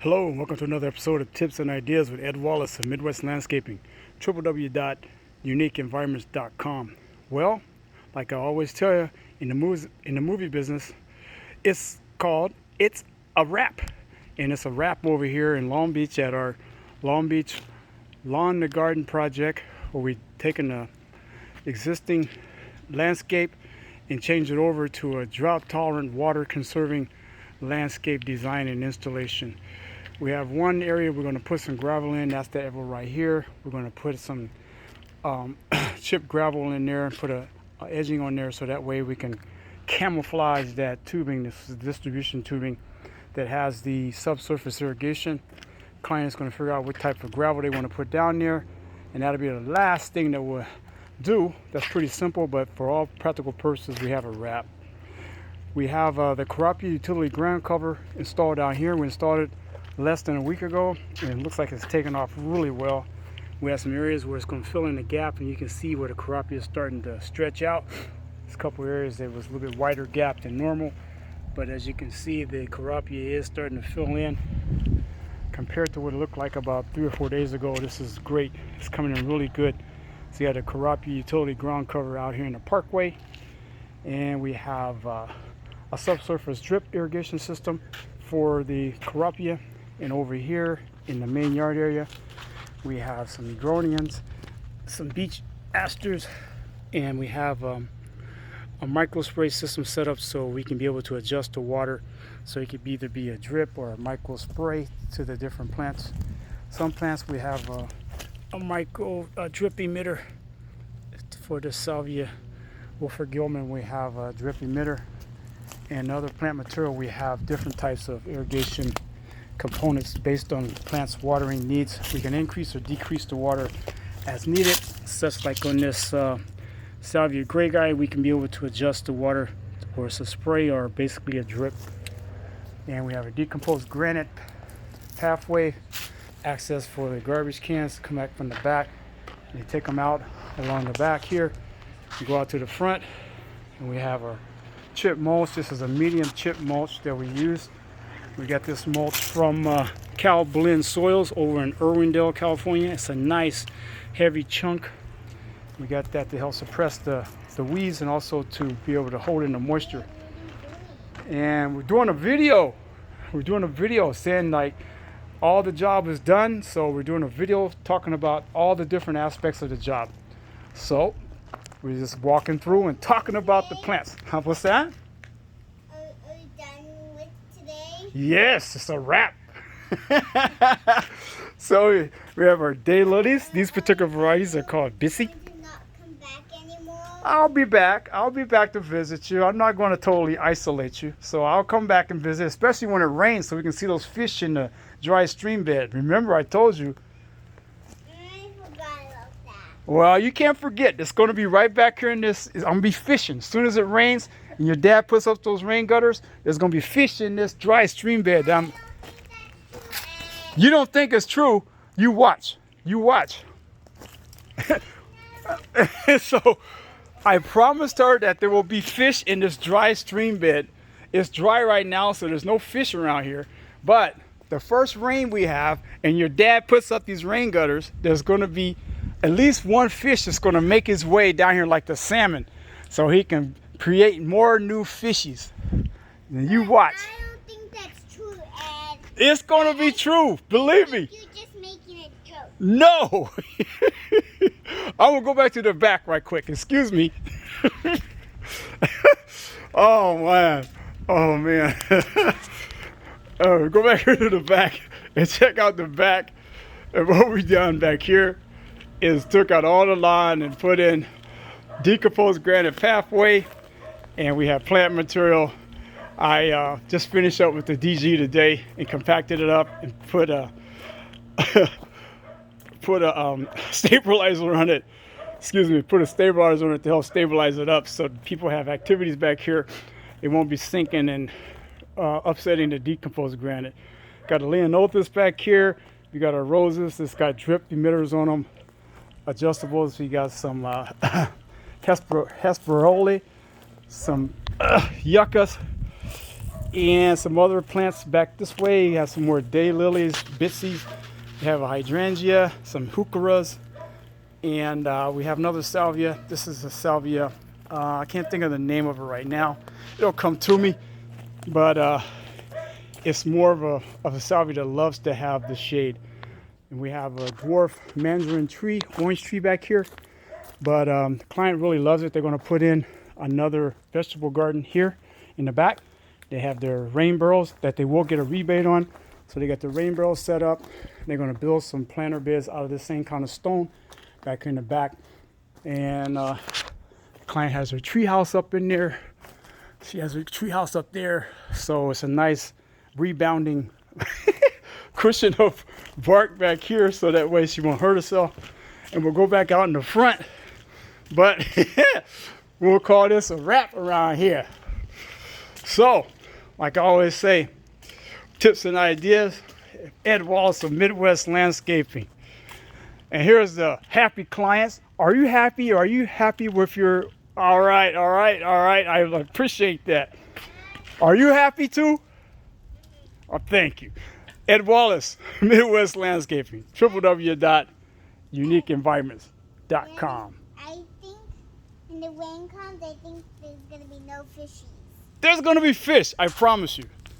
Hello and welcome to another episode of Tips and Ideas with Ed Wallace of Midwest Landscaping, www.uniqueenvironments.com. Well, like I always tell you, in the movie business, it's a wrap. And it's a wrap over here in Long Beach at our Long Beach Lawn and Garden project, where we've taken the existing landscape and changed it over to a drought-tolerant, water-conserving landscape design and installation. We have one area we're going to put some gravel in. That's the area right here. We're going to put some chip gravel in there and put a edging on there, so that way we can camouflage that tubing, this distribution tubing that has the subsurface irrigation. Client's going to figure out what type of gravel they want to put down there, and that'll be the last thing that we'll do. That's pretty simple, but for all practical purposes, we have a wrap. We have the Carapia utility ground cover installed down here. We installed it less than a week ago, and it looks like it's taken off really well. We have some areas where it's going to fill in the gap, and you can see where the Carapia is starting to stretch out. There's a couple areas that was a little bit wider gap than normal, but as you can see, the Carapia is starting to fill in. Compared to what it looked like about 3 or 4 days ago, this is great. It's coming in really good. So you got a Carapia utility ground cover out here in the parkway, and we have a subsurface drip irrigation system for the Carapia. And over here in the main yard area, we have some Agronians, some beach asters, and we have a micro spray system set up so we can be able to adjust the water, so it could either be a drip or a micro spray to the different plants. Some plants we have a micro drip emitter. For the Salvia Wolford Gilman, we have a drip emitter, and other plant material we have different types of irrigation components based on the plant's watering needs. We can increase or decrease the water as needed, such like on this Salvia Gray Guy, we can be able to adjust the water where it's a spray or basically a drip. And we have a decomposed granite pathway, access for the garbage cans to come back from the back. You take them out along the back here, you go out to the front, and we have our chip mulch. This is a medium chip mulch that we use. We got this mulch from Cal Blend Soils over in Irwindale, California. It's a nice heavy chunk. We got that to help suppress the weeds and also to be able to hold in the moisture. And we're doing a video. We're doing a video saying like all the job is done. So we're doing a video talking about all the different aspects of the job. So we're just walking through and talking about the plants. What's that? Yes, it's a wrap. So we have our daylilies. These particular varieties are called Bissy. I'll be back. I'll be back to visit you. I'm not going to totally isolate you. So I'll come back and visit, especially when it rains, so we can see those fish in the dry stream bed. Remember, I told you. I forgot about that. Well, you can't forget. It's going to be right back here in this. I'm going to be fishing. As soon as it rains, and your dad puts up those rain gutters, there's going to be fish in this dry stream bed. You don't think it's true. You watch. You watch. So I promised her that there will be fish in this dry stream bed. It's dry right now, so there's no fish around here. But the first rain we have, and your dad puts up these rain gutters, there's going to be at least one fish that's going to make his way down here like the salmon, so he can create more new fishies. And you watch. I don't think that's true, Ed. It's going to be true. Believe me. You're just making a joke. No. I'm going to go back to the back right quick. Excuse me. Oh, man. Oh, man. Go back here to the back and check out the back. And what we done back here is took out all the lawn and put in decomposed granite pathway. And we have plant material. I just finished up with the DG today and compacted it up and put a stabilizer on it. Excuse me, put a stabilizer on it to help stabilize it up, so people have activities back here. It won't be sinking and upsetting the decomposed granite. Got a Leonothus back here. We got our roses. It's got drip emitters on them, adjustables. We got some Hesperoli, some yuccas, And some other plants back this way. You have some more daylilies, bitsies. You have a hydrangea, some heucheras, and we have another salvia. This is a salvia. I can't think of the name of it right now. It'll come to me, but it's more of a salvia that loves to have the shade. And we have a dwarf mandarin tree, orange tree back here. But the client really loves it. They're going to put in another vegetable garden here in the back. They have their rain barrels that they will get a rebate on. So they got the rain barrels set up. They're going to build some planter beds out of the same kind of stone back here in the back. And the client has her tree house up in there. She has her tree house up there. So it's a nice rebounding cushion of bark back here, so that way she won't hurt herself. And we'll go back out in the front. But we'll call this a wrap around here. So, like I always say, tips and ideas, Ed Wallace of Midwest Landscaping. And here's the happy clients. Are you happy? Are you happy with your, all right. I appreciate that. Are you happy too? Oh, thank you. Ed Wallace, Midwest Landscaping, www.uniqueenvironments.com. I think when the rain comes, I think there's going to be no fishies. There's going to be fish, I promise you.